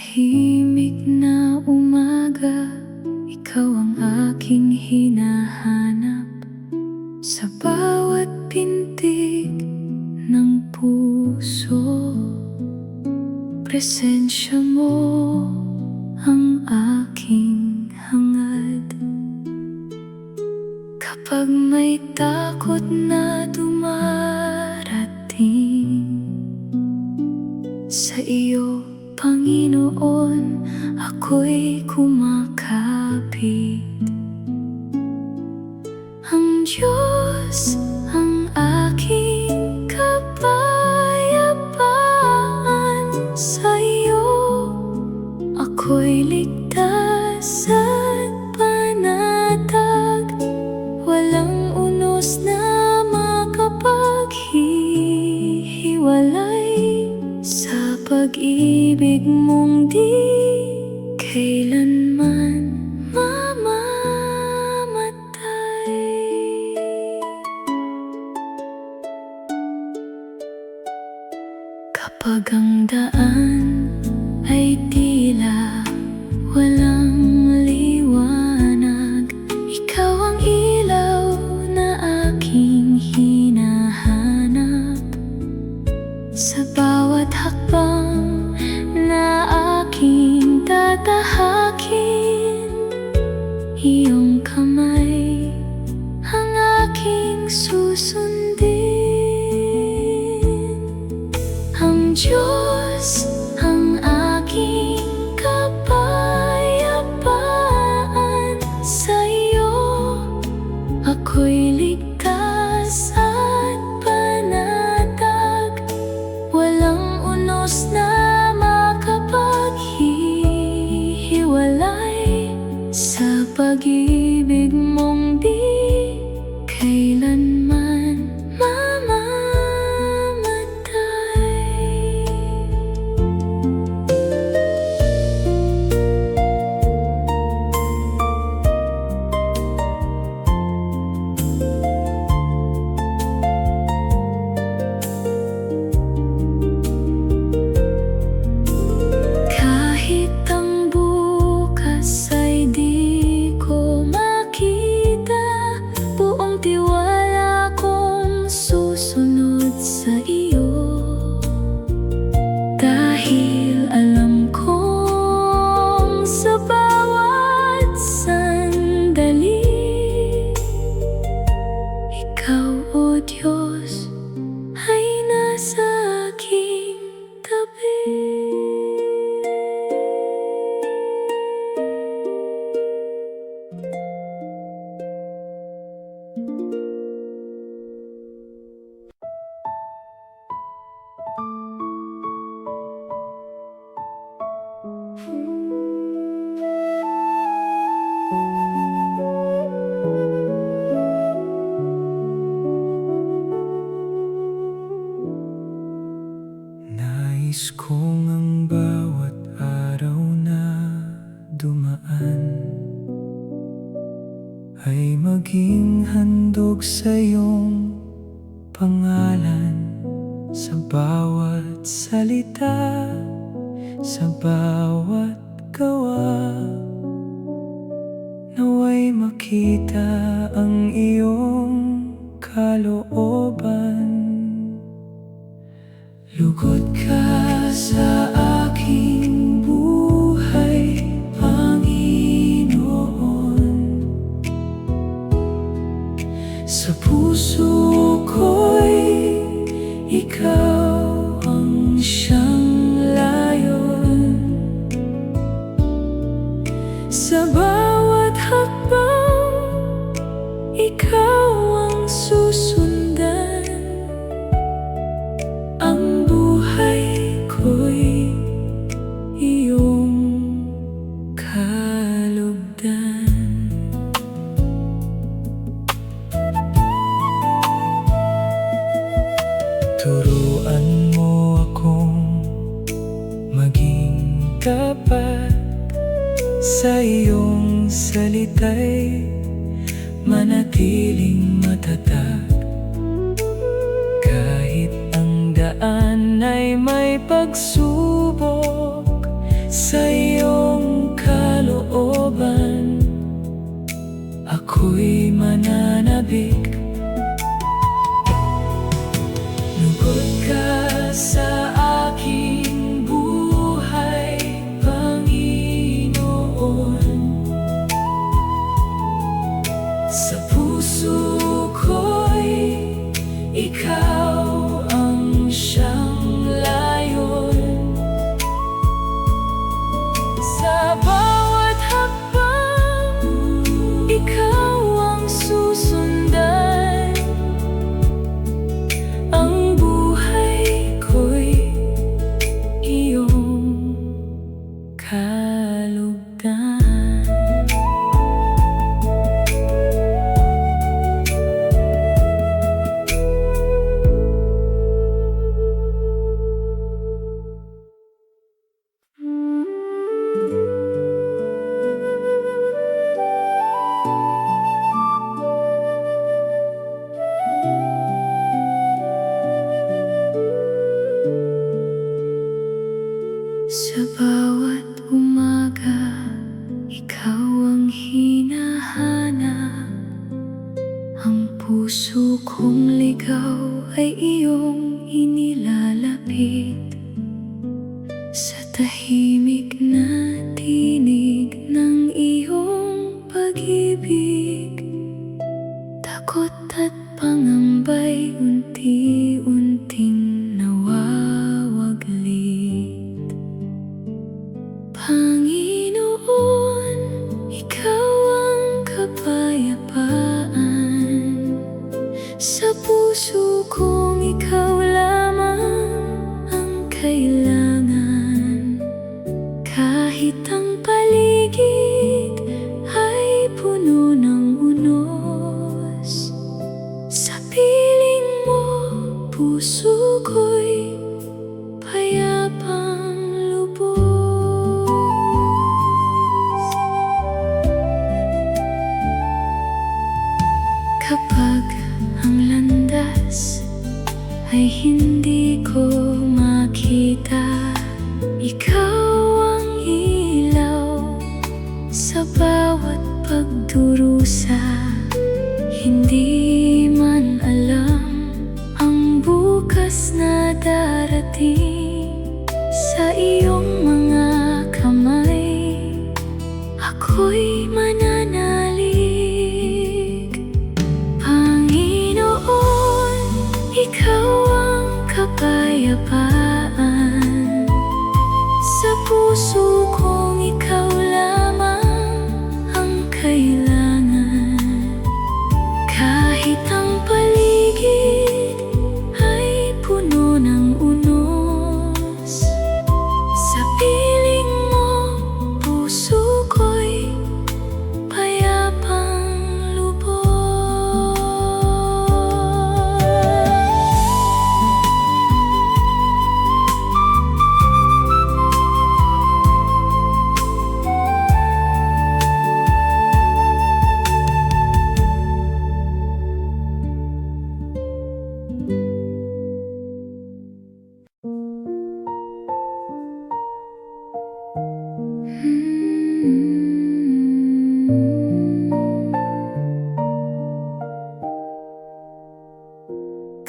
tahimik na umaga, ikaw ang aking hinahanap. Sa bawat pintig ng puso, presensya mo ang aking hangad. Kapag may takot na dumarating, sa iyo, Panginoon, ako'y kumakapit. Ang Diyos ang aking kapayapaan, sa iyo ako'y ligtas at panatag. Walang unos na makapaghihiwalay sa pag-ibig mong di kailanman mamamatay. Kapag ang daan ay tila walang liwanag, ikaw ang ilaw na aking hinahanap. Sa bawat hakbang na aking tatahakin, iyong kamay ang aking susundin. Ang Diyos ang aking kapayapaan, sa iyo ako'y ligtas at panatag. Walang unos na makapaghihiwalay sa pag-ibig mong di kailanman mamamatay. Kahit ang bukas ay di ko makita, buong tiwala kong susunod sa iyo. Dahil alam kong sa bawat sandali, ikaw, O Diyos, ay nasa aking tabi. Nais kong ang bawat araw na dumaan ay maging handog sa iyong pangalan. Sa bawat salita, sa bawat gawa, naway makita ang iyong kalooban. Lugod ka sa aking buhay, Panginoon. Sa puso ko'y ikaw ang siyang layon. Sa bawat hakbang, ikaw ang susundan. Ang buhay ko'y iyong kalugdan. Turuan mo akong maging tapat, sa iyong salita'y manatiling matatag. Kahit ang daan ay may pagsubok, sa iyong kalooban. Ako'y mananabik. Lugod ka sa aking buhay, Panginoon. Sa puso ko'y ikaw ang siyang layon. Sa bawat hakbang, ikaw ang susundan. Ang buhay ko'y iyong kalugdan. Sa bawat umaga, ikaw ang hinahanap. Ang puso kong ligaw ay iyong inilalapit. Sa tahimik na tinig ng iyong pag-ibig, takot at pangamba'y unti-unting nawawaglit. Panginoon, ikaw ang kapayapaan. Sa puso kong ikaw lamang ang kailangan. Kahit ang paligid ay puno ng unos, sa piling mo puso ko'y payapang lubos. Kapag ang landas ay hindi ko makita, ikaw ang ilaw sa bawat pagdurusa. Hindi man alam ang bukas na darating, sa iyong mga kamay ako'y mananalig. Panginoon, ikaw ang kapayapaan. Sa puso kong ikaw lamang ang kailangan. Kahit ang paligid ay puno ng unos, sa piling mo puso ko'y payapang lubos.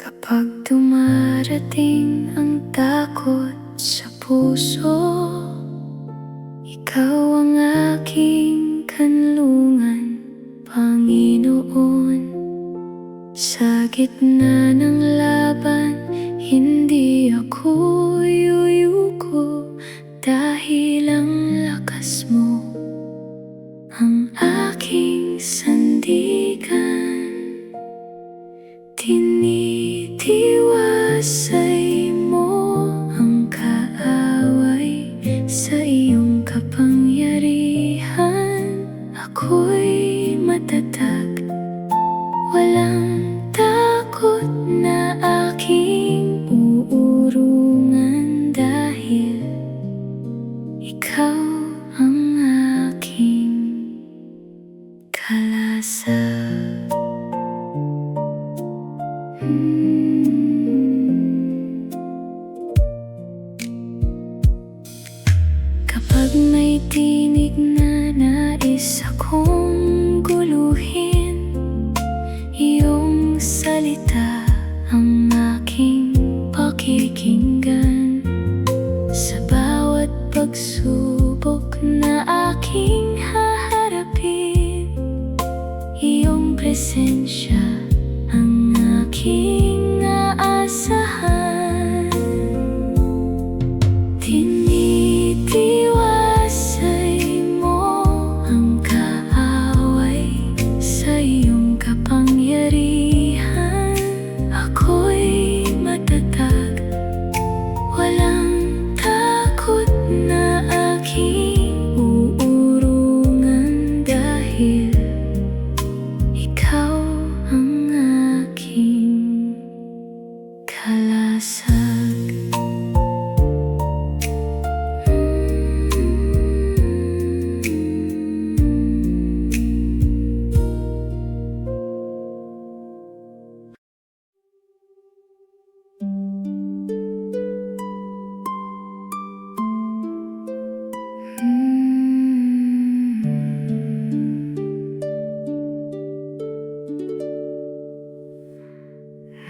Kapag dumarating ang takot sa puso, ikaw ang aking kanlungan, Panginoon. Sa gitna ng laban, hindi ako yuyuko, dahil ang lakas mo ang aking sandigan. Tinitiwasay mo ang kaaway, sa iyong kapangyarihan ako'y matatag. Walang takot na aking uurungan, dahil ikaw ang aking kalasag. Kapag may tinig na nais akong guluhin, iyong salita ang aking pakikinggan. Sa bawat pagsubok na aking haharapin, iyong presensya ang aking aasahan. Tinitiwasay mo ang kaaway sa iyong kapangyarihan. Ako'y matatag, walang takot na aking uurungan, dahil ikaw ang aking kalasag.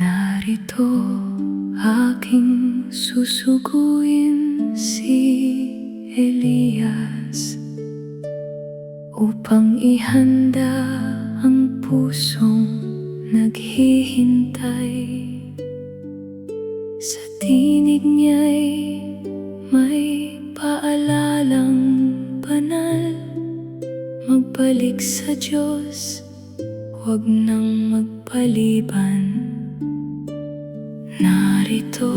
Narito aking susuguin si Elias, upang ihanda ang pusong naghihintay. Sa tinig niya'y may paalalang banal, magbalik sa Diyos, huwag nang magpaliban. Narito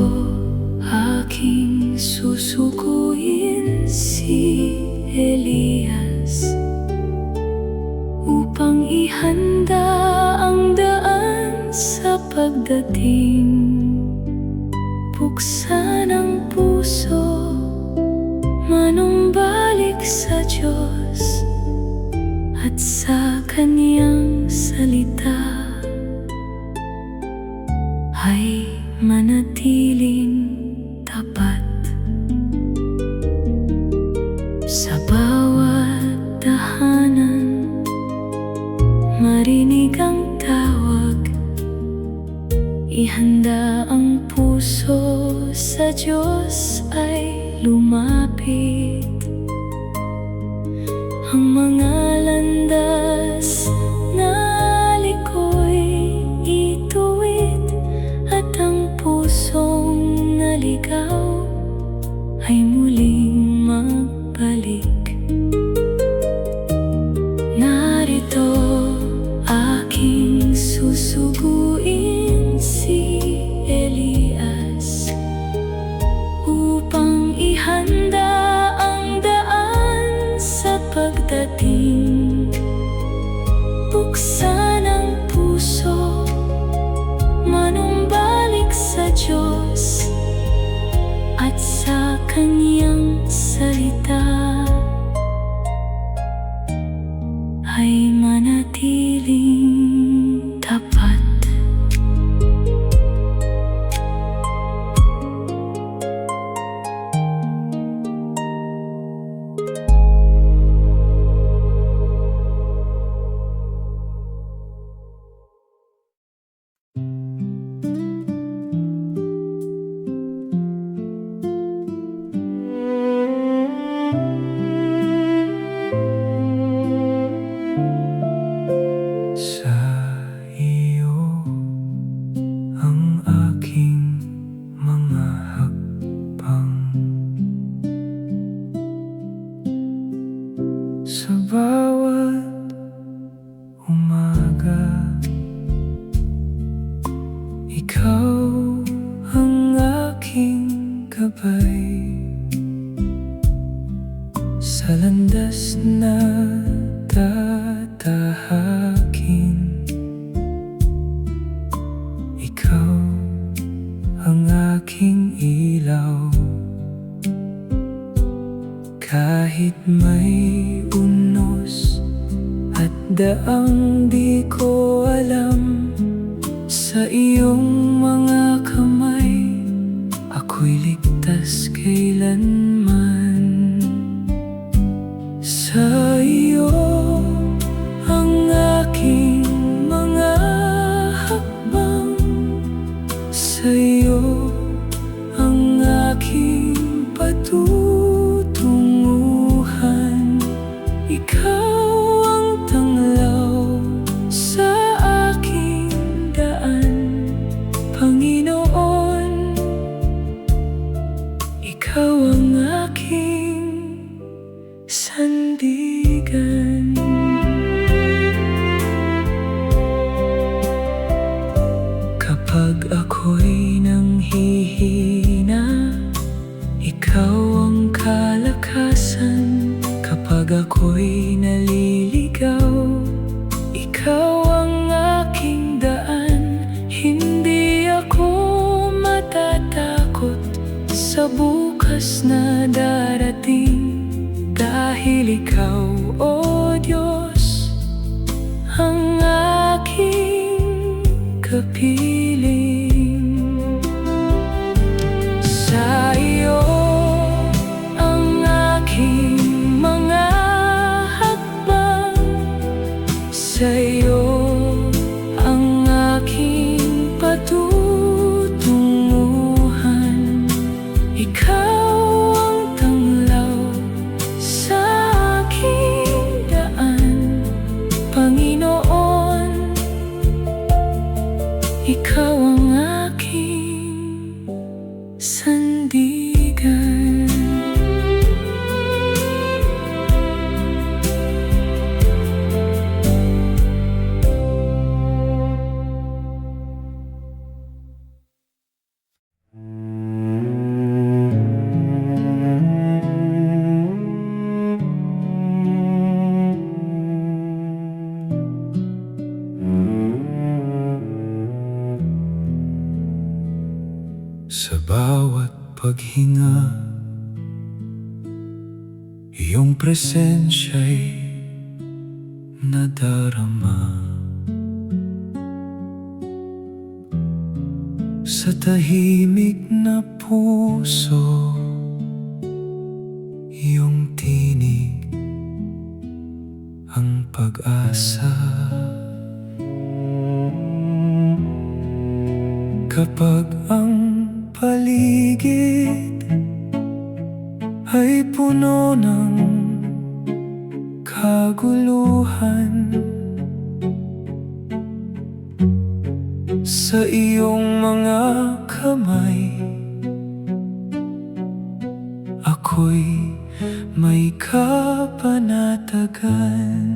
aking susuguin si Elias, upang ihanda ang daan sa pagdating. Buksan ang puso, manumbalik sa Diyos at sa Kanyang salita ay manatiling tapat. Sa bawat tahanan, marinig ang tawag, ihanda ang puso sa Diyos ay lumapit. Ang mga landas na liko'y ituwid, at ang pusong naligaw ay muling magbalik. Narito aking susuguin si Elias, upang ihanda ang daan sa pagdating. Buksan ang puso, manumbalik sa Diyos at sa Kanyang salita ay manatiling tapat. Sa iyo ang aking mga hakbang, sa bawat umaga ikaw ang aking gabay. Sa landas na tatahakin, ikaw ang aking ilaw. Kahit may unos at daang di ko alam, sa iyong mga kamay ako'y ligtas kailanman. sandigan. Kapag ako'y nanghihina, ikaw ang kalakasan. Kapag ako'y naliligaw, ikaw ang aking daan. Hindi ako matatakot sa bukas na darating, dahil ikaw, O Diyos, ang aking kapiling. Sa iyo ang aking mga hakbang, sa iyo ang aking patutunguhan. Ikaw ang tanglaw sa aking daan, Panginoon. Ikaw ang aking sandigan. Sa bawat paghinga, iyong presensya'y nadarama. Sa tahimik na puso, iyong tinig ang pag-asa. Kapag ang paligid ay puno ng kaguluhan, sa iyong mga kamay ako'y may kapanatagan.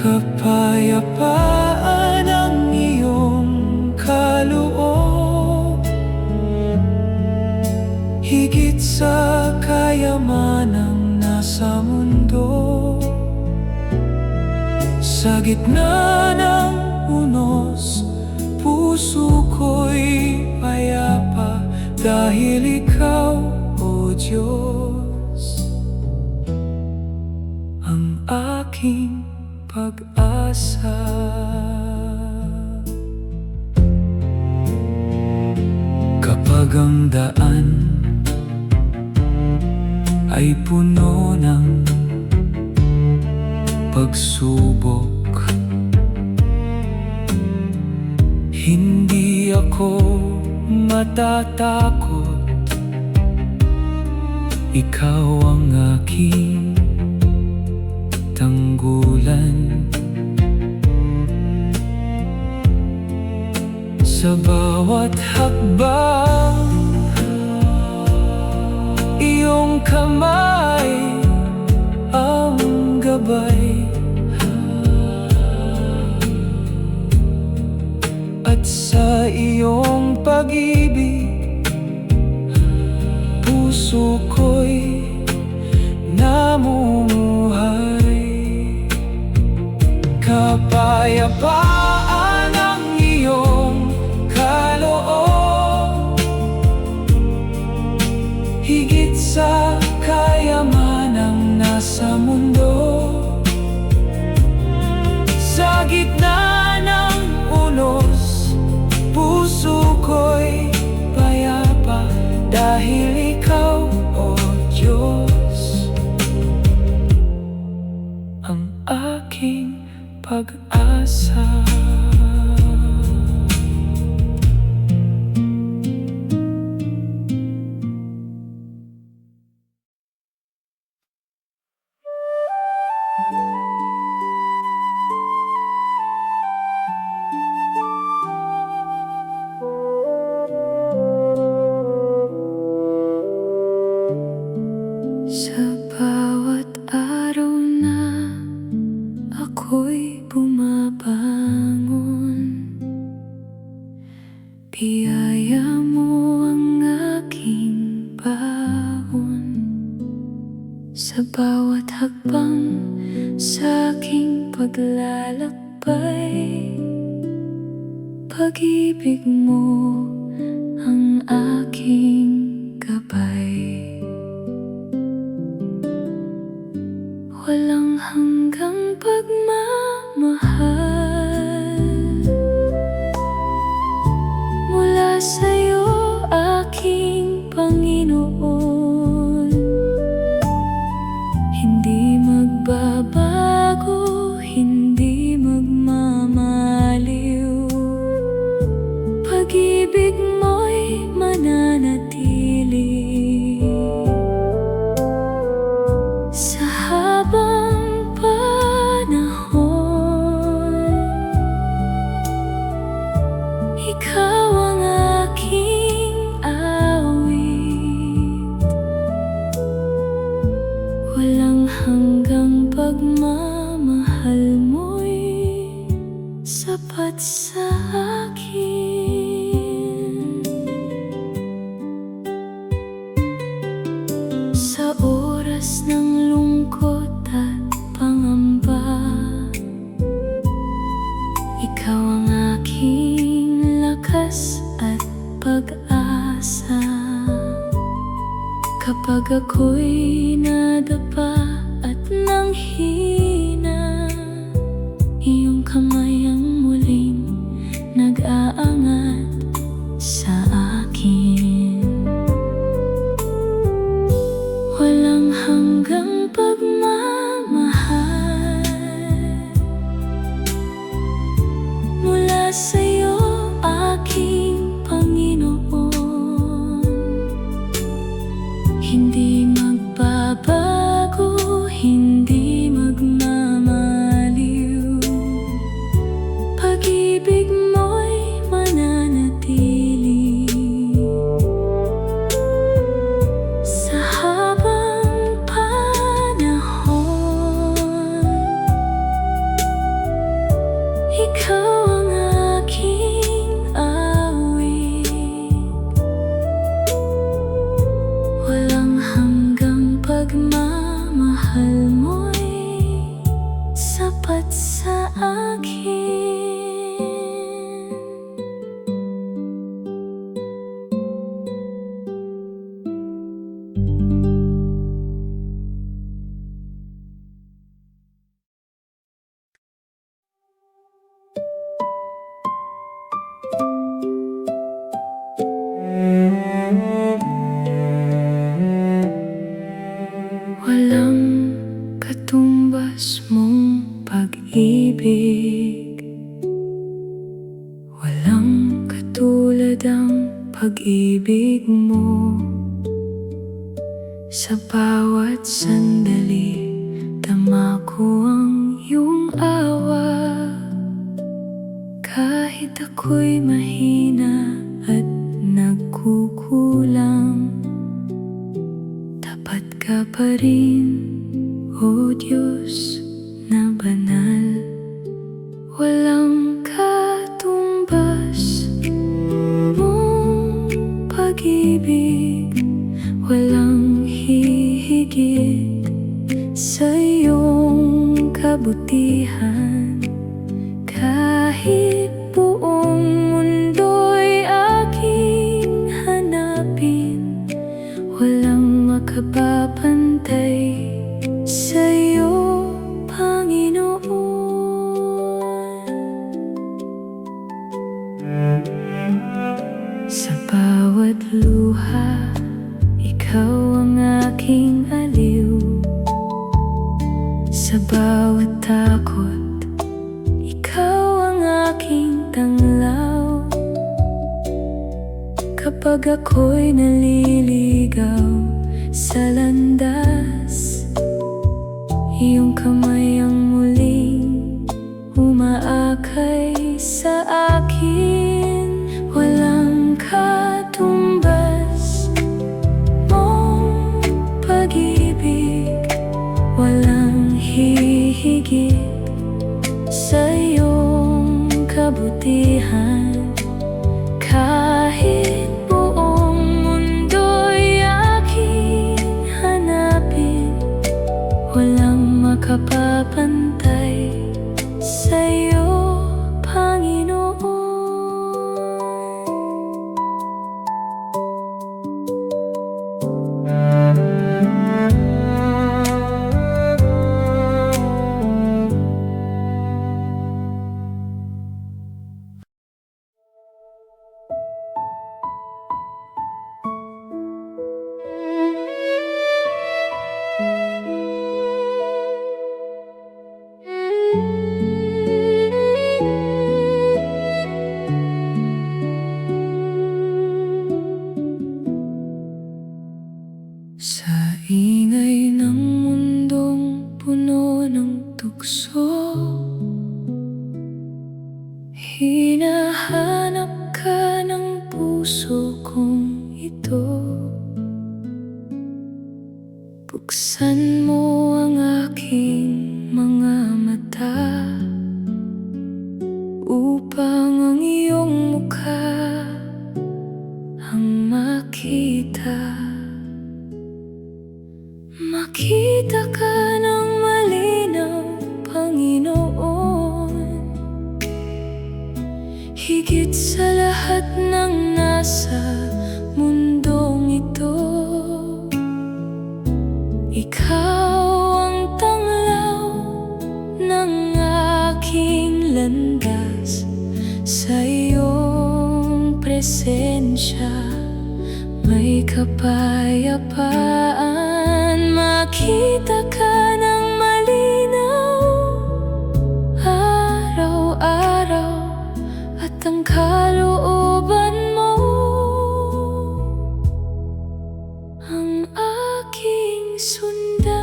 Kapayapaan ang iyong kaloob, higit sa kayamanang nasa mundo. Sa gitna ng unos, puso ko'y payapa, dahil ikaw, O Diyos, ang aking pag-asa. Kapag ang daan ay puno ng pagsubok, hindi ako matatakot. Ikaw ang aking tanggulan. Sa bawat hakbang, iyong kamay ang gabay, at sa iyong pag-ibig, puso ko'y namumuhay. Kapayapaan ang iyong kaloob, higit sa kayamanang nasa mundo. Sa gitna ng unos, puso ko'y payapa, dahil ikaw, O Diyos, ang aking pag-asa. Sa bawat hakbang sa aking paglalakbay, pag-ibig mo ang aking gabay. Walang hanggang pagmamahal mula sa'yo, aking Panginoon. Hindi magbabago, hindi magmamaliw, pag-ibig mo'y mananatili. Sa habang panahon, ikaw ang aking awit. Walang hanggang pagmamahal mo'y sapat sa akin. Sa oras ng lungkot at pangamba, ikaw ang aking lakas at pag-asa. Kapag ako'y nadapa at nanghina, iyong kamay ang muling nag-aangat sa akin. Walang hanggang pagmamahal mula sa'yo, aking Panginoon. Hindi magbabago, hindi magmamaliw, pag-ibig mo'y mananatili. Sa habang panahon, ikaw ang aking awit. Walang hanggang pagmamahal mo'y sapat sa akin. Walang katumbas mong pag-ibig, walang katulad ang pag-ibig mo. Sa bawat sandali, tama ko ang iyong awa. Kahit ako'y mahina at nagkukulang, tapat ka pa rin, O Diyos na banal. Walang katumbas mong pag-ibig, walang hihigit sa iyong kabutihan. Kahit buong mundo'y aking hanapin, walang makapapantay sa'yo, Panginoon. Sa bawat luha, ikaw ang aking aliw. Sa bawat takot, ikaw ang aking tanglaw. Kapag ako'y naliligaw sa landas, iyong kamay ang muling umaakay sa akin. Walang katumbas mong pag-ibig, walang hihigit sa iyong kabutihan. Kahit buong mundo Sa ingay ng mundong puno ng tukso, hinahanap ka ng puso kong ito. Buksan mo ang aking mga mata upang ang iyong mukha ang makita. Makita ka ng malinaw, Panginoon, higit sa lahat ng nasa mundong ito. Ikaw ang tanglaw ng aking landas, sa iyong presensya may kapayapaan. Makita ka ng malinaw araw-araw, at ang kalooban mo ang aking sundan.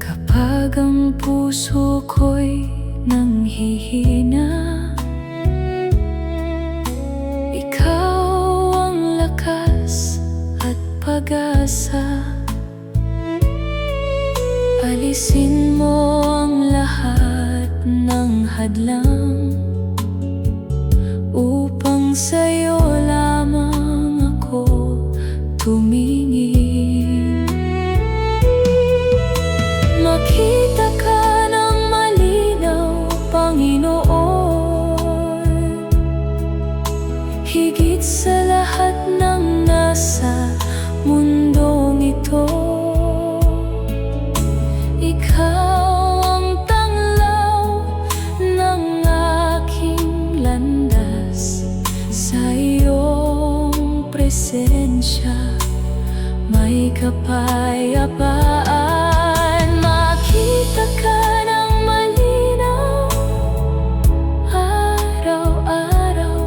Kapag ang puso ko'y nanghihina, pag-asa, alisin mo ang lahat ng hadlang upang sa'yo lamang ako tumingin. Makita ka ng malinaw, Panginoon, higit sa lahat ng nasa mundong ito. Ikaw ang tanglaw ng aking landas, sa iyong presensya may kapayapaan. Makita ka ng malinaw araw-araw,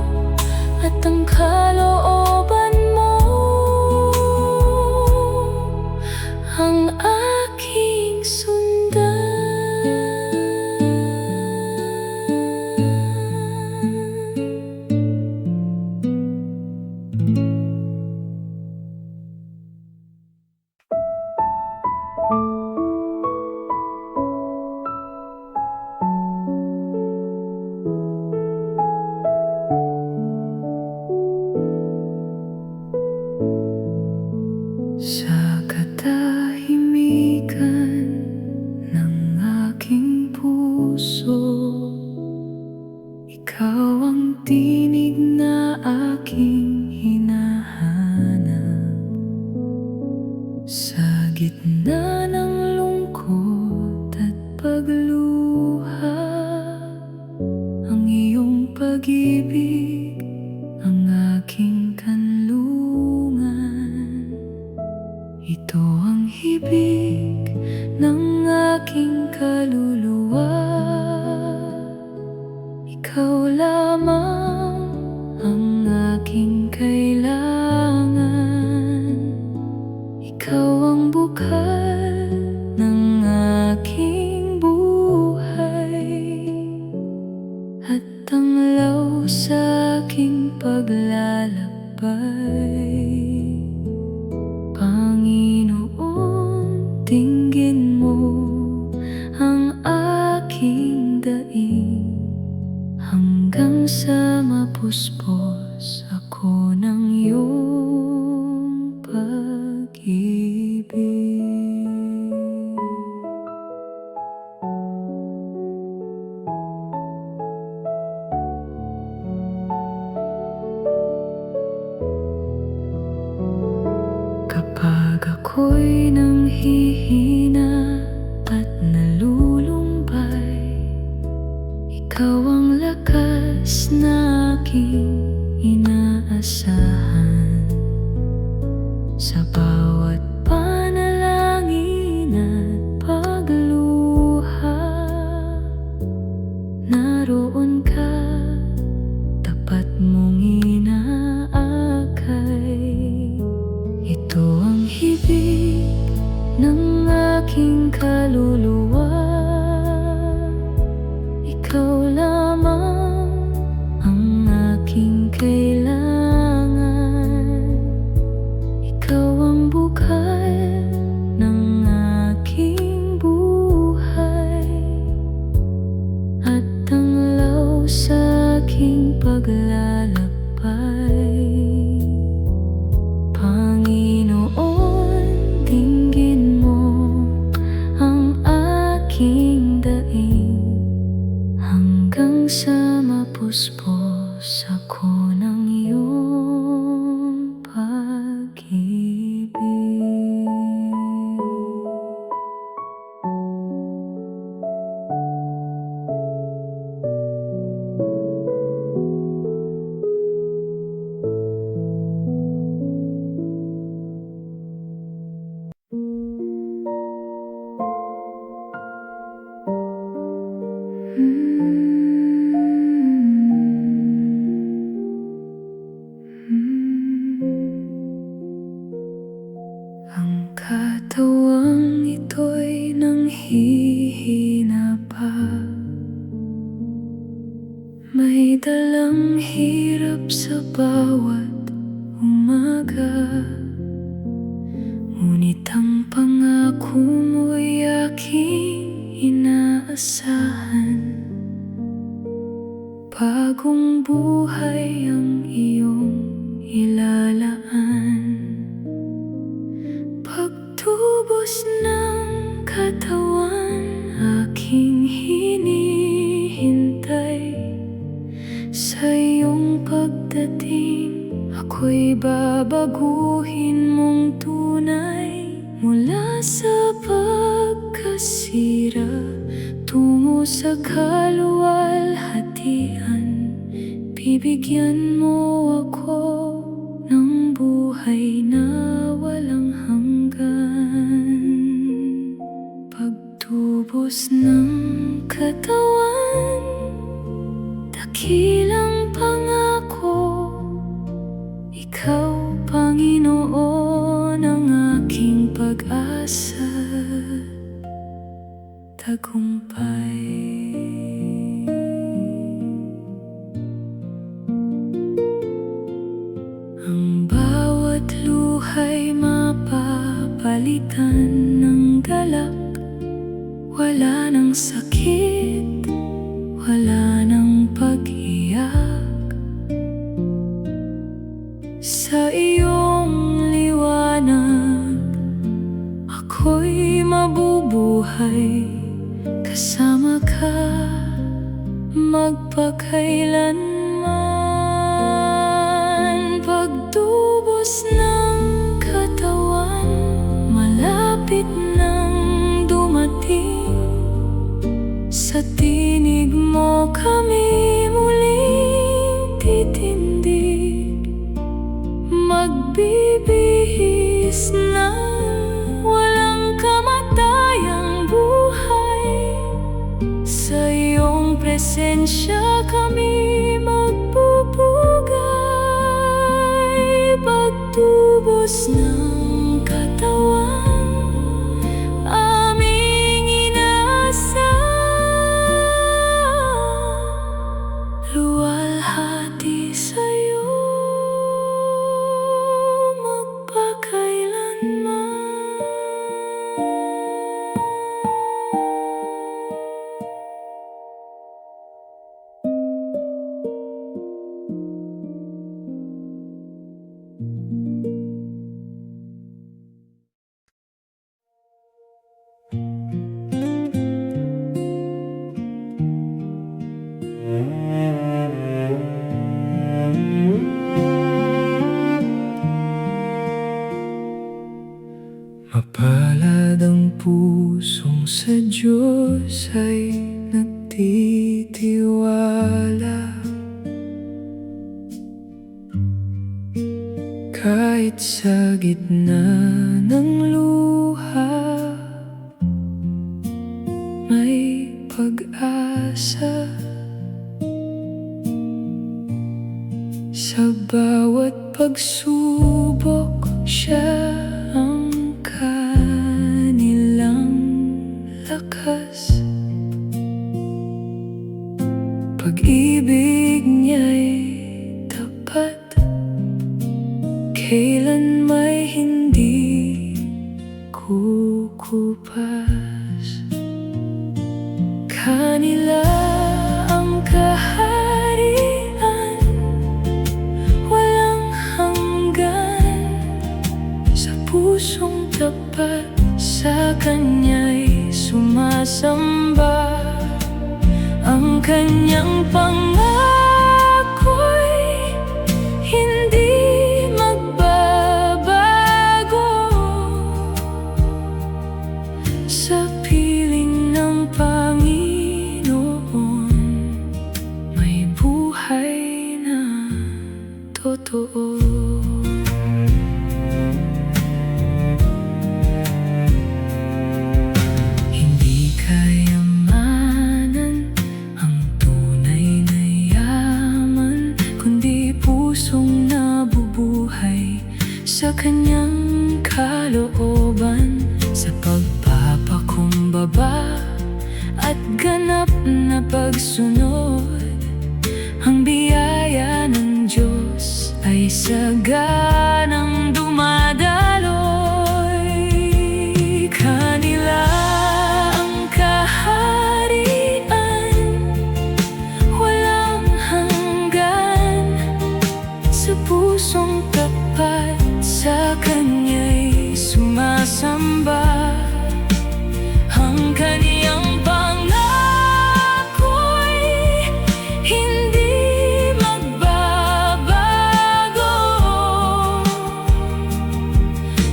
at ang kalooban ang aking sundan. Sa katahimikan ng aking puso, ikaw ang tinig na aking hinahanap. Sa gitna ng lungkot at pagluha, ang iyong pag-ibig ang aking kanlungan. Ito ang hibig ng aking kaluluwa. Ikaw lamang ang aking kailangan. Ikaw ang bukal ng aking buhay, at tanglaw sa aking paglalakbay. Panginoon, dinggin mo ang aking daig hanggang sa mapuspos ako ng iyong pag-ibig. Kapag ako'y nanghihina at nalulumbay, ikaw ang lakas na aking inaasahan. Sa bawat panalangin at pagluha, naroon ka, tapat napuspos ako ng iyong pag-ibig. Ang katawang ito'y nanghihina pa, may dalang hirap sa bawat umaga. Ngunit ang pangako mo'y aking inaasahan. Bagong buhay ang iyong ilalaan. Pagtubos ng katawan, aking hinihintay. Sa iyong pagdating, ako'y babaguhin mong tunay. Mula sa pagkasira tungo sa kaluwalhatian, bibigyan mo ako ng buhay na walang hanggan. Pagtubos ng katawan, dakilang pangako, ikaw, Panginoon, ang aking pag-asa, tagumpay. Ang bawat luha'y mapapalitan ng galak. Wala nang sakit, wala nang pag-iyak. Sa iyong liwanag, ako'y mabubuhay. Kasama ka magpakailanman. Pagtubos ng katawan, malapit nang dumating. Sa tinig mo kami muling titindig. Magbibihis ng walang kamatayang buhay. Sa iyong presensya kami magbubugay. Pagtubos ng katawan, aming inaasahan. Luwalhati sa'yo magpakailanman. Mapalad ang pusong sa Diyos ay nagtitiwala. Kahit sa gitna ng luha, may pag-asa. Sa bawat pagsubok, siya ang kanilang lakas. Pag-ibig niya'y tapat, kailan may hindi kukupas. Kanila ang kaharian, walang hanggan. Sa pusong tapat, sa Kanya'y sumasamba. Ang Kanyang pangako totoo. Hindi kayamanan ang tunay na yaman, kundi pusong nabubuhay sa kanyang kalooban, sa pagpapakumbaba at ganap na pagsunod. Ang biyaya ng Diyos ay saganang dumadaloy. Kanila ang kaharian, walang hanggan, sa pusong tapat sa Kanya'y sumasamba. Ang Kanyang pangak'y hindi magbabago.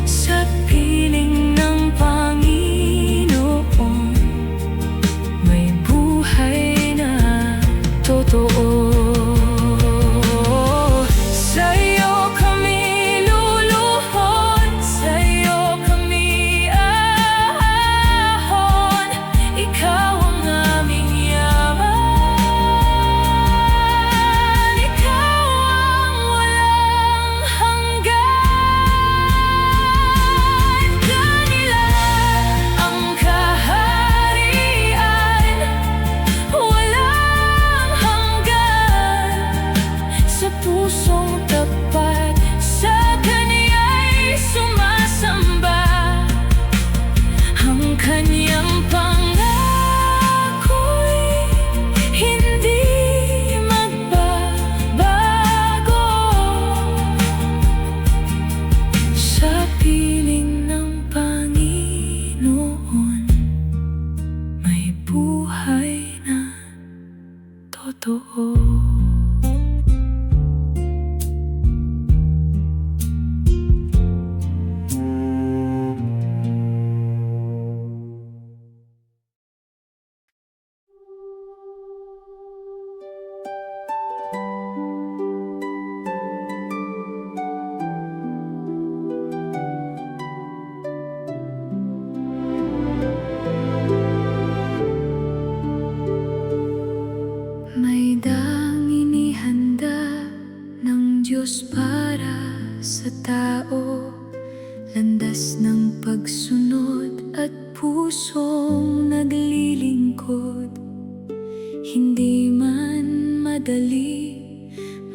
Sa piling ng Panginoon, may buhay na totoo. Sa'yo kami luluhod, sa'yo kami aahon. Ikaw ang aming yaman, ikaw ang walang hanggan. Kanila ang kaharian, walang hanggan, sa pusong tapat sa Kanya'y sumasamba. Ang Kanyang pangak'y hindi magbabago. Sa piling ng Panginoon, may buhay na totoo. May daang inihanda ng Diyos para sa tao, landas ng pagsunod at pusong naglilingkod. Hindi man madali,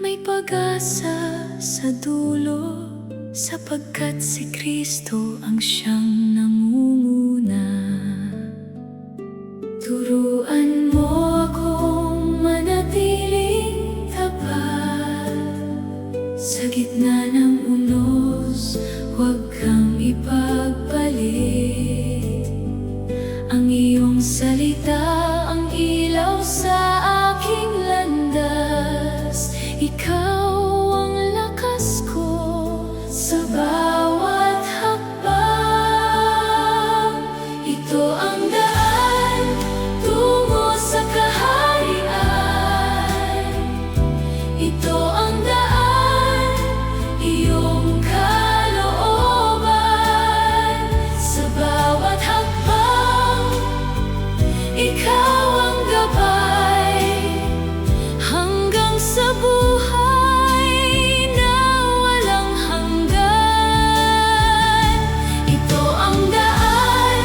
may pag-asa sa dulo, sapagkat si Kristo ang siyang nangunguna. Turuan mo akong manatiling tapat sa gitna ng unos, huwag kang ipagpalit. Ang iyong salita ang ilaw sa aking landas, ikaw ang lakas ko sa bawat hakbang. Ito ang daan tungo sa kaharian, ito ang daan, iyong kalooban. Sa bawat hakbang, ikaw ang gabay, hanggang sa buhay na walang hanggan. Ito ang daan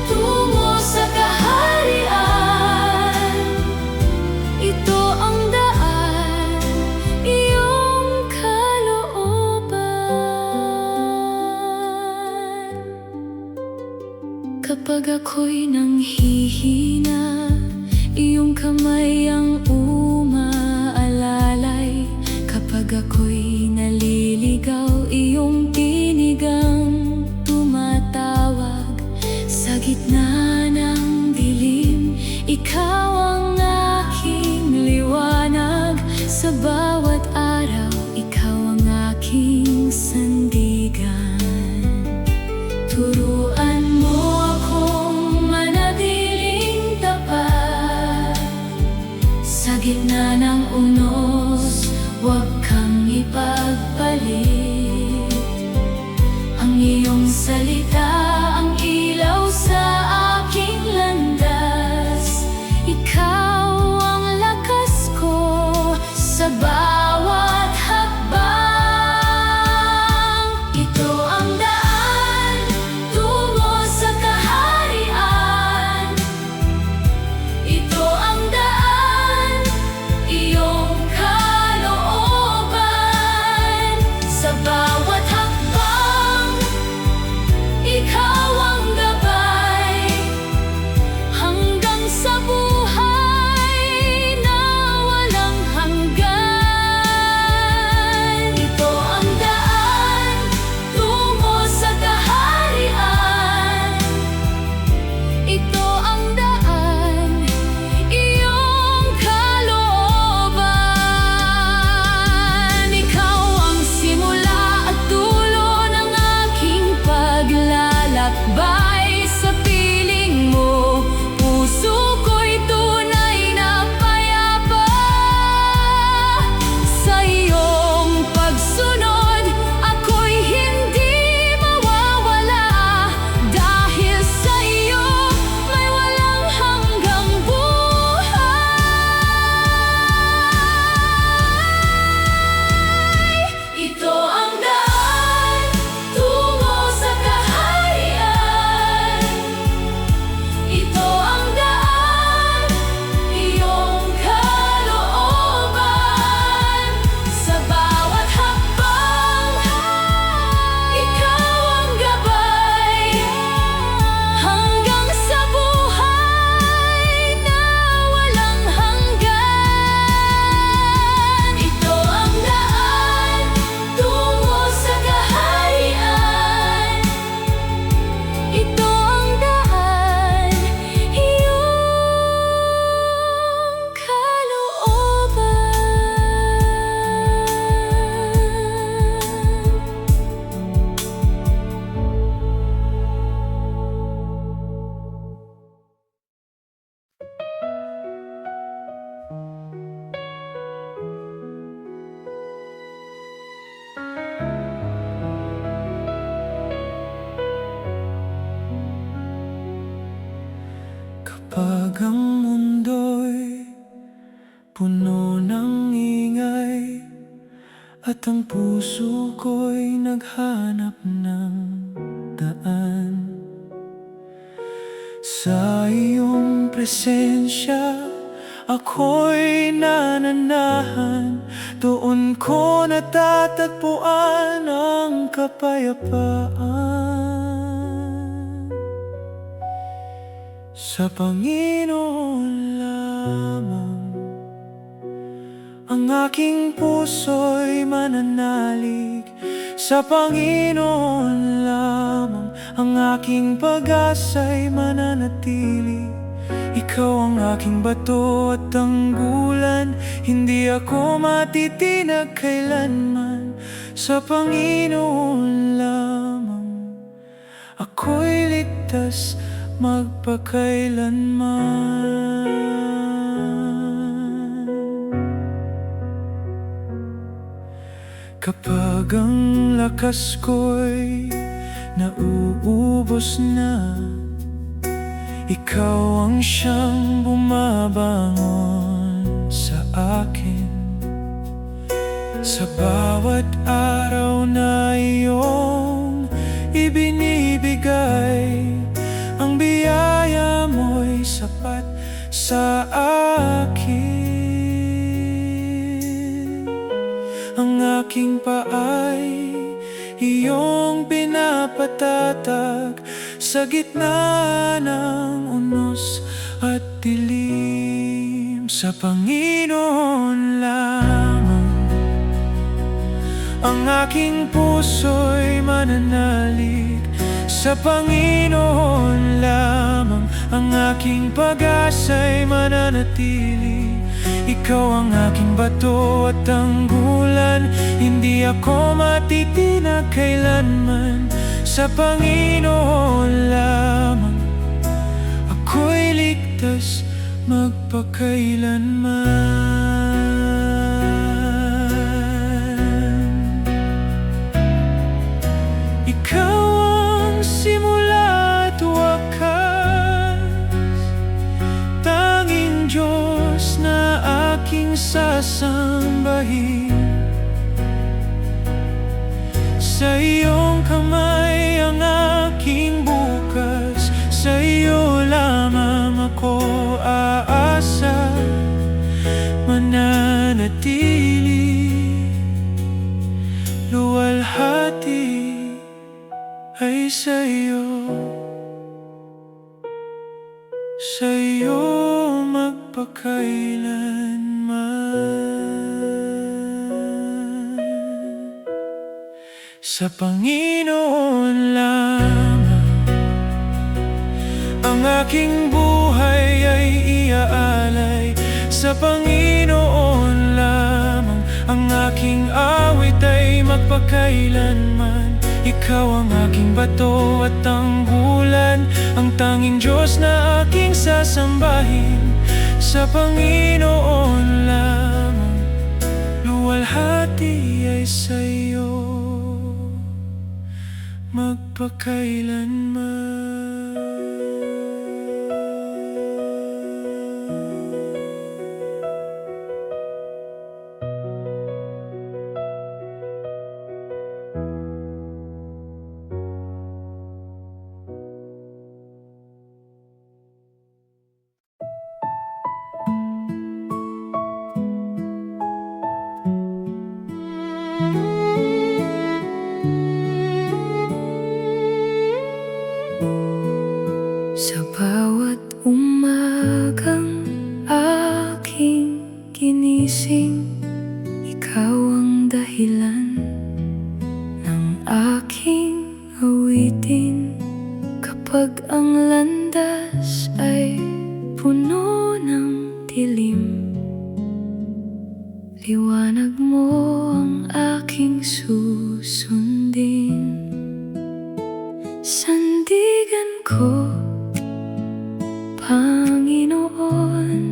tungo sa kaharian, ito ang daan, iyong kalooban. Kapag ako'y nanghihina, iyong kamay ang umaalalay. Kapag ako'y naliligaw, iyong tinig ang tumatawag. Sa gitna ng dilim, ikaw ang aking liwanag. Sa bawat araw, ikaw ang aking sandigan. Turuan mo akong manatiling tapat sa gitna ng unos, huwag kang ipag ang mundo'y puno ng ingay, at ang puso ko'y naghanap ng daan. Sa iyong presensya, ako'y nananahan. Doon ko natatagpuan ang kapayapaan. Sa Panginoon lamang ang aking puso'y mananalig. Sa Panginoon lamang ang aking pag-asa'y mananatili. Ikaw ang aking bato at tanggulan, hindi ako matitinag kailanman. Sa Panginoon lamang ako'y ligtas magpakailanman. Kapag ang lakas ko'y nauubos na, ikaw ang siyang bumabangon sa akin. Sa bawat araw na iyong ibinibigay, ang biyaya mo'y sapat sa akin. Ang aking paay iyong pinapatatag sa gitna ng unos at dilim. Sa Panginoon lamang ang aking puso'y mananalig. Sa Panginoon lamang ang aking pag-asa'y mananatili. Ikaw ang aking bato at tanggulan, hindi ako matitinag kailanman. Sa Panginoon lamang ako'y ligtas magpakailanman. Ikaw ang simula at wakas, tanging Diyos na aking sasambahin. Sa iyong kamay ang aking bukas, sa iyo lamang ako aasa, mananatili. Luwalhati ay sa iyo magpakailanman. Sa Panginoon lamang ang aking buhay ay iaalay. Sa Panginoon lamang ang aking awit ay magpakailanman. Ikaw ang aking bato at tanggulan, ang tanging Diyos na aking sasambahin. Sa Panginoon lamang luwalhati ay sa iyo magpakailanman. Sa bawat umagang aking ginising, ikaw ang dahilan ng aking awitin. Kapag ang landas ay puno ng dilim, liwanag mo ang aking susundin. Sandigan ko, Panginoon,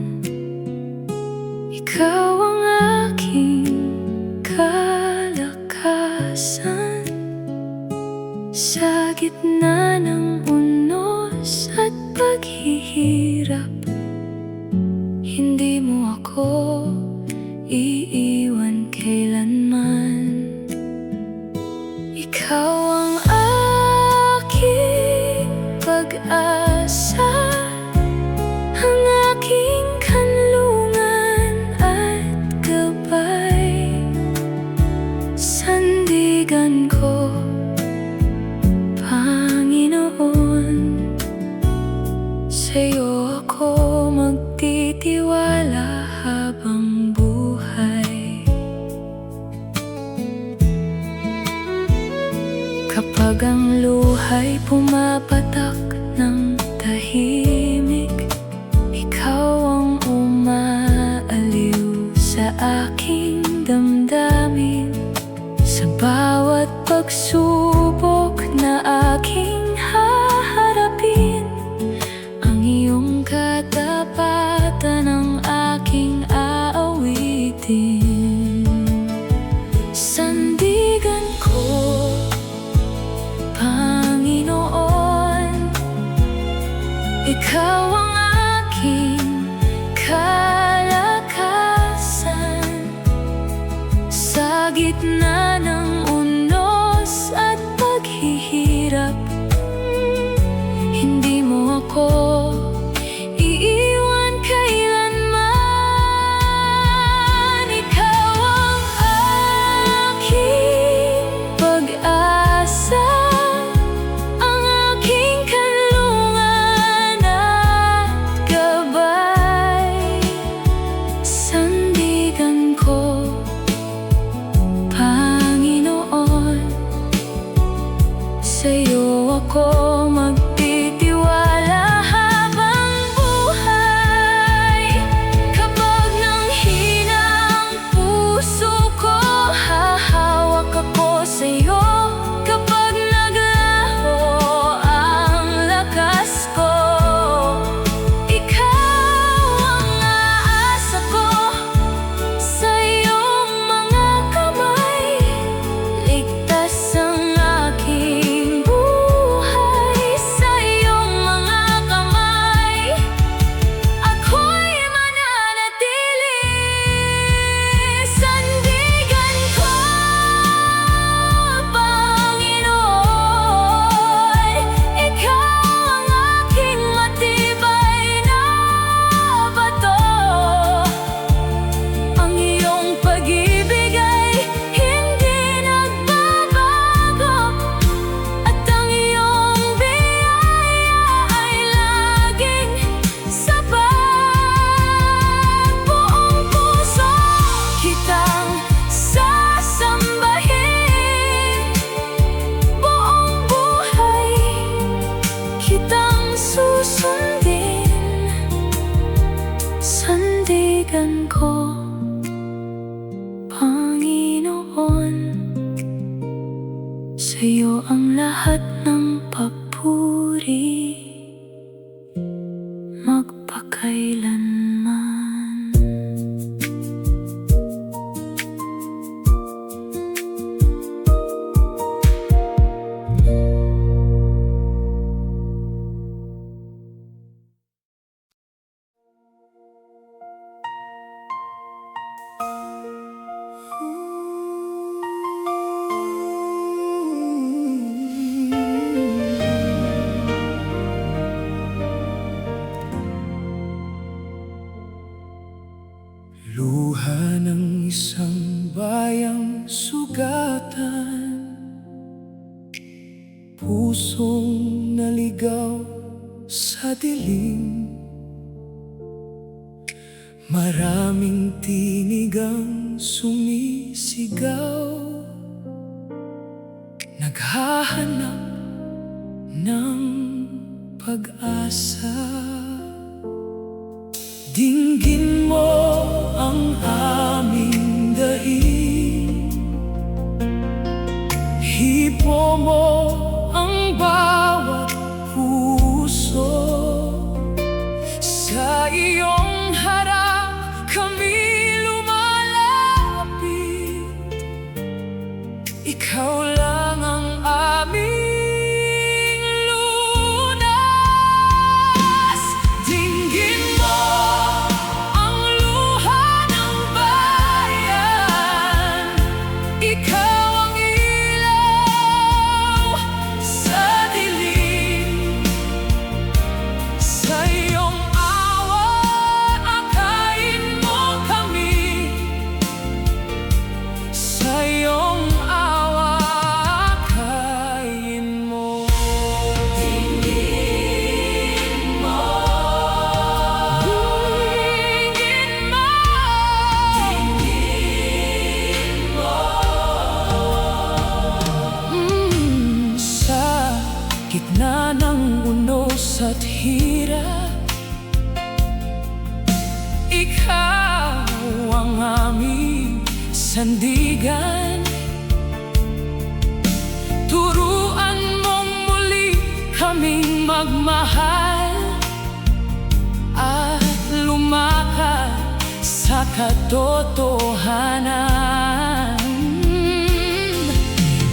ikaw ang aking kalakasan. Sa gitna ng unos at paghihirap, Kapag ang luha'y pumapatak ng tahimik, ikaw ang umaaliw sa aking damdamin. Sa bawat pagsubok na aking haharapin, ang iyong katapatan ang aking aawitin. Sandigan ko, Panginoon, ikaw ang aking kalakasan. Sa gitna ng unos at paghihirap, hindi mo ako iiwan kailanman. Ikaw ang aking pag-asa, ang aking kanlungan at gabay. Sandigan ko, Panginoon, sa'yo ako magtitiwala habang buhay. Kapag nanghina ang puso ko, hahawak ako sa'yo. Kapag naglaho ang lakas ko, ikaw ang aasa ko. Sa iyong mga kamay, ligtas ang aking buhay. Sa iyong mga kamay, ako'y mananatili. Sandigan ko, Panginoon, ikaw ang aking matibay na bato. Ang iyong pag-ibig ay hindi nagbabago, at ang iyong biyaya ay laging sapat. Buong puso kitang sasambahin, buong buhay kitang susundin. Sandigan ko, Panginoon, sa'yo ang lahat ng papuri magpakailanman. Luha ng isang bayang sugatan, pusong naligaw sa dilim. Maraming tinig ang sumisigaw, naghahanap ng pag-asa. Dinggin mo ang aming daig, hipo mo ang bawat puso. Sa iyong harap kami lumalapit, ikaw lang ang aming lunas. Dinggin mo ang luha ng bayan, ikaw ang ilaw sa sandigan. Turuan mong muli kaming magmahal at lumakad sa katotohanan.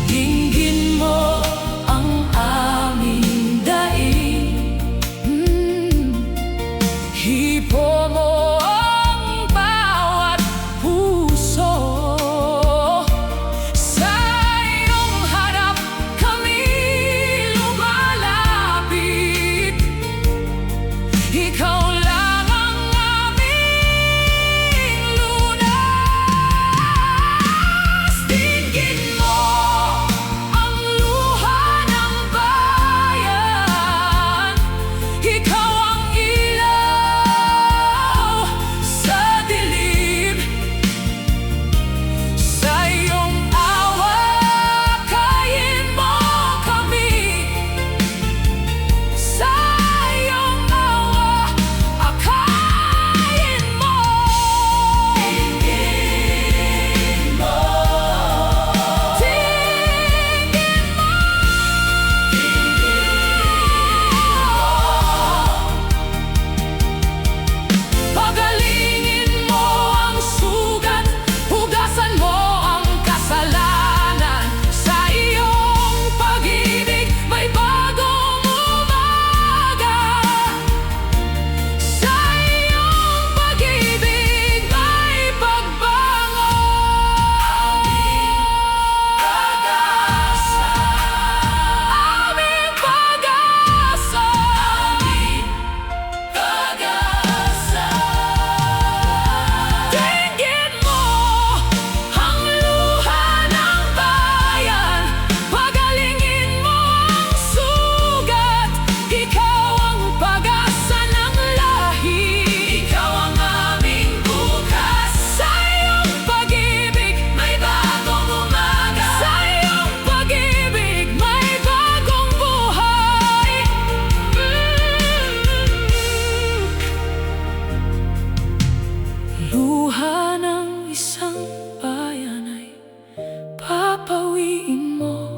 Dinggin mo ang aming daing, hipo mo ang bawat puso. Sa iyong harap kami lumalapit, ikaw lang ang aming lunas. Dinggin mo ang luha ng bayan, ikaw ang ilaw sa dilim. Sa iyong awa, kayin mo kami. Sa iyong awa, akayin mo. Dinggin mo. Dinggin mo. Pagalingin mo ang sugat, hugasan mo ang kasalanan. Sa iyong pag-ibig may bagong umaga. Sa iyong pag-ibig may pagbangon. Aming pag-asa. Aming pag-asa. Dinggin mo ang luha ng bayan, pagalingin mo ang sugat. Ikaw ang pag-asa ng lahi, ikaw ang aming bukas. Sa iyong pag-ibig may bagong umaga. Sa iyong pag-ibig may bagong buhay. Luha ng isang bayan ay papawiin mo,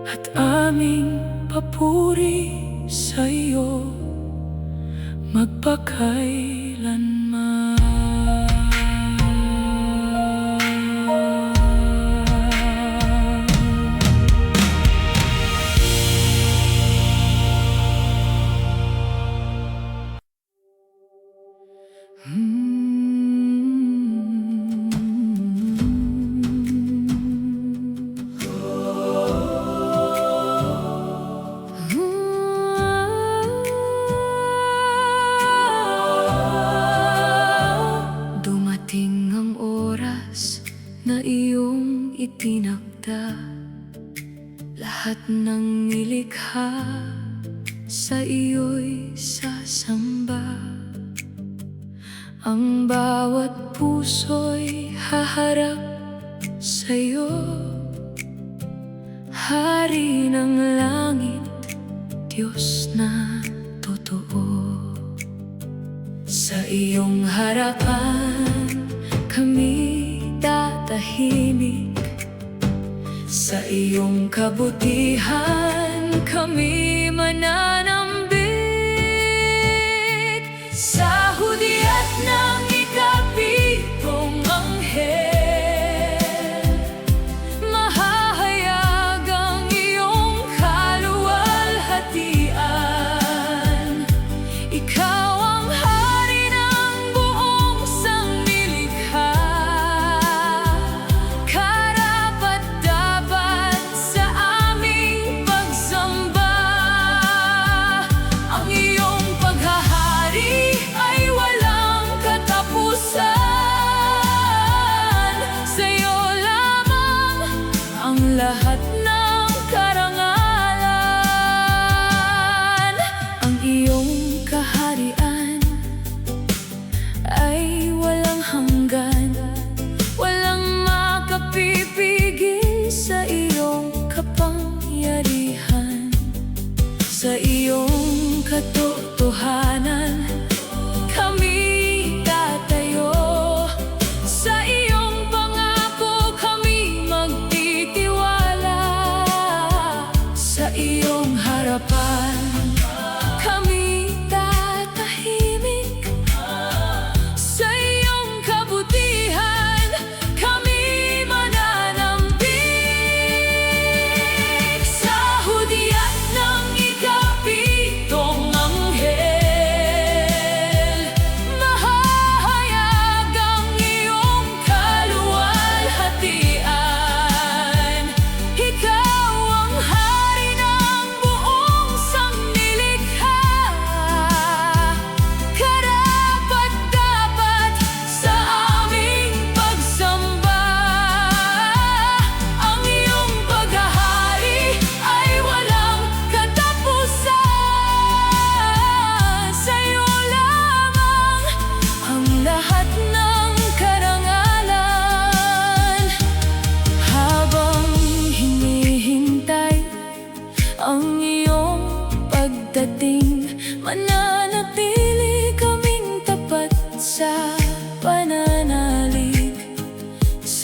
at aming papuri sa iyo magpakailanman. Dumating ang oras na iyong itinakda, lahat ng nilikha sa iyo'y sasamba. Ang bawat puso'y haharap sa'yo, Hari ng langit, Diyos na totoo. Sa iyong harapan kami tatahimik, sa iyong kabutihan kami mananambik. Sa hudyat ng ikapitong anghel, mahahayag ang iyong kaluwalhatian. Ikaw ang hari ng buong sangnilikha, karapat-dapat sa aming pagsamba. Ang iyong paghahari ay walang katapusan. Sa'yo lamang ang lahat ng karangalan. Ang iyong kaharian ay walang hanggan, walang makapipigil sa iyong kapangyarihan. Sa iyong katotohanan kami tatayo, sa iyong pangalan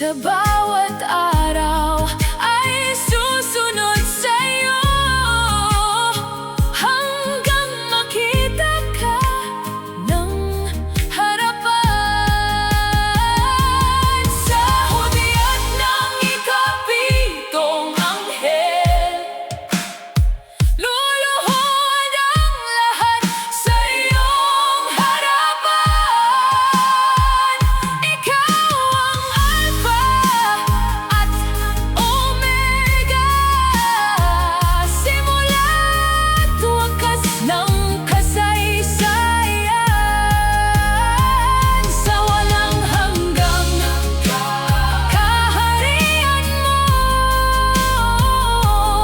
Sa bawat araw ay susunod sa'yo, hanggang makita ka ng harapan. Sa hudyat ng ikapitong anghel, luluhod ang lahat sa iyong harapan. Ikaw ang Alpha at Omega, simula't wakas ng kasaysayan. Sa walang hanggang kaharian mo,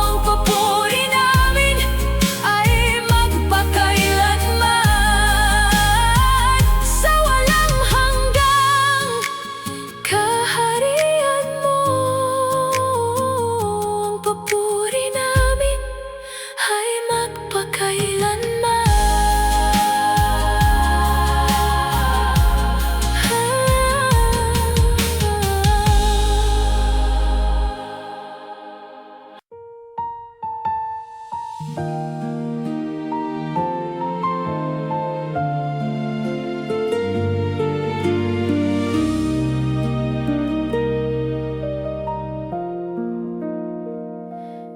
ang papuri namin ay magpakailanman. Sa walang hanggang kaharian mo, ang papuri namin ay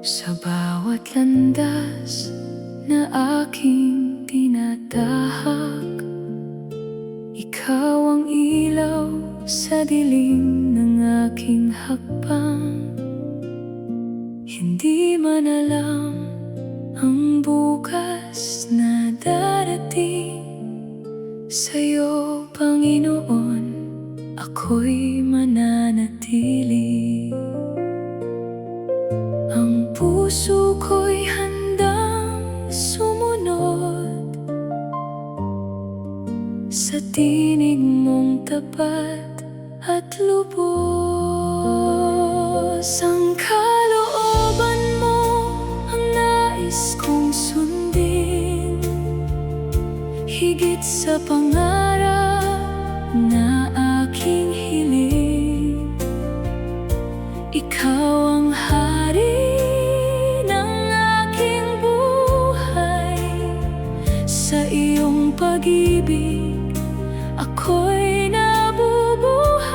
sa bawat landas na aking tinatahak, ikaw ang ilaw sa dilim ng aking hakbang. Hindi man alam ang bukas na darating, sa'yo, Panginoon, ako'y mananatili. Ang puso ko'y handang sumunod sa tinig mong tapat at lubos. Ang kalooban mo ang nais kong sundin, higit sa pangarap na aking hiling. Ikaw ang hari ng aking buhay, sa iyong pag-ibig ako'y nabubuhay.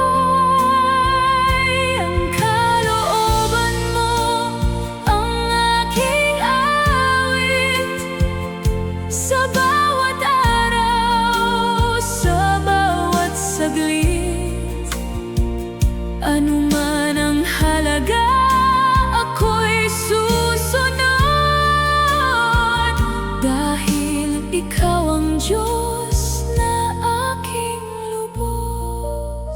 Ang kalooban mo ang aking awit, sa bawat araw, sa bawat saglit. Ano man ang halaga, ako'y susunod, dahil ikaw ang Diyos na aking lubos.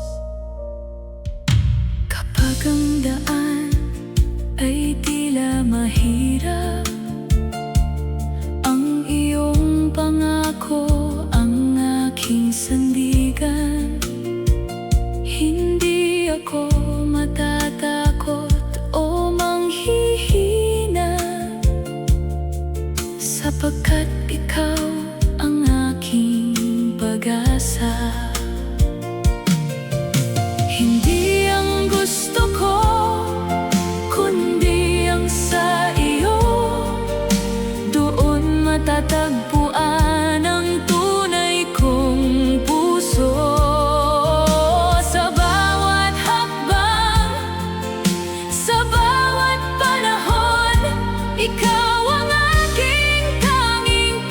Kapag ang daan ay tila mahirap, ang iyong pangako ang aking sandigan. Hindi ako matatakot o manghihina, sapagkat ikaw ang aking pag-asa. Hindi ang gusto ko, kundi ang sa iyo, doon matatagpuan ang tunay kong puso. Sa bawat hakbang, sa bawat panahon, ikaw ang aking tanging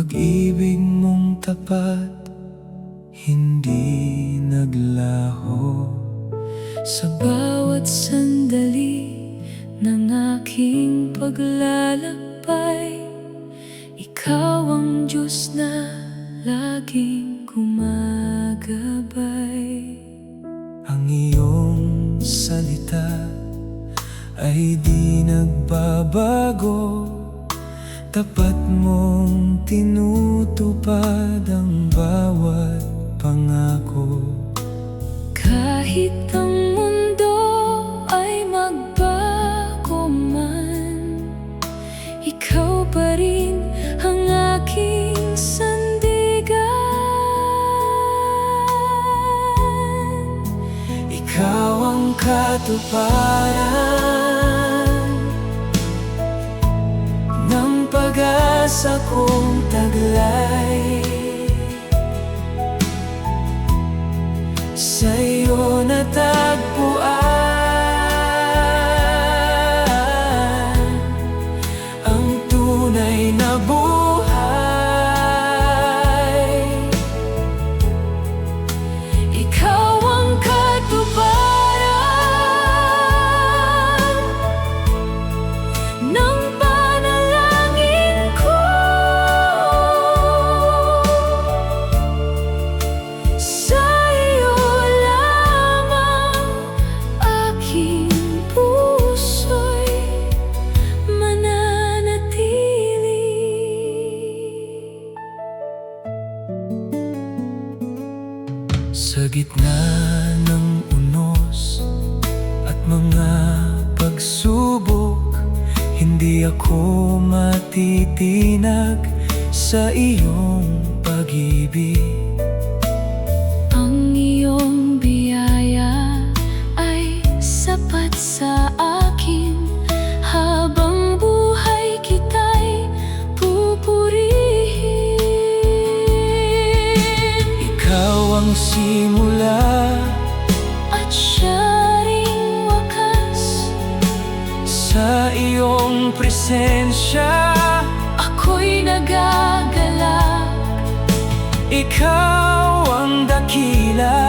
pag-ibig mong tapat, hindi naglaho. Sa bawat sandali ng aking paglalakbay, ikaw ang Diyos na laging gumagabay. Ang iyong salita ay di nagbabago, tapat mong tinutupad ang bawat pangako. Kahit ang mundo ay magbago man, ikaw pa rin ang aking sandigan. Ikaw ang katuparan ng pag-asa kong taglay. Sa iyo natagpuan ang tunay na buhay. Ikaw ang katuparan ng panalangin ko. Sa iyo lamang aking puso'y mananatili. Sa gitna ng unos at mga pagsubok, hindi ako matitinag sa iyong pag-ibig. Ang iyong biyaya ay sapat sa akin, habang buhay kita'y pupurihin. Ikaw ang simula At siya ring wakas, sa iyong presensya. ako'y nagagalak. Ikaw ang dakila